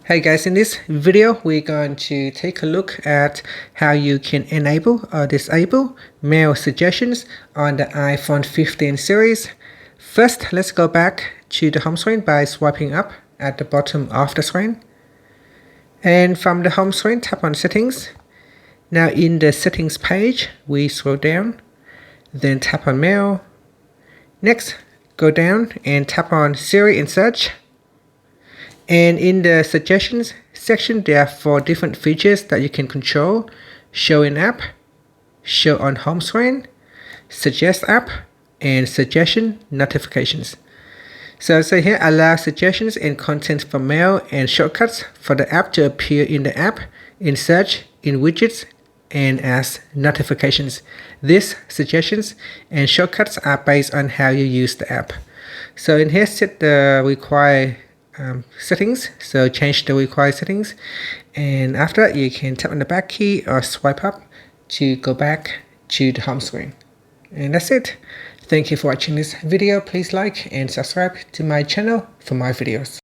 Hey guys, in this video we're going to take a look at how you can enable or disable mail suggestions on the iPhone 15 series. First, let's go back to the home screen by swiping up at the bottom of the screen. And from the home screen, tap on Settings. Now in the Settings page, we scroll down, then tap on Mail. Next, go down and tap on Siri and Search. And in the suggestions section, there are 4 different features that you can control: show in app, show on home screen, suggest app, and suggestion notifications. So here, allow suggestions and content for mail and shortcuts for the app to appear in the app, in search, in widgets, and as notifications. These suggestions and shortcuts are based on how you use the app. So in here, set the required settings. So change the required settings, and after that you can tap on the back key or swipe up to go back to the home screen. And that's it. Thank you for watching this video. Please like and subscribe to my channel for more videos.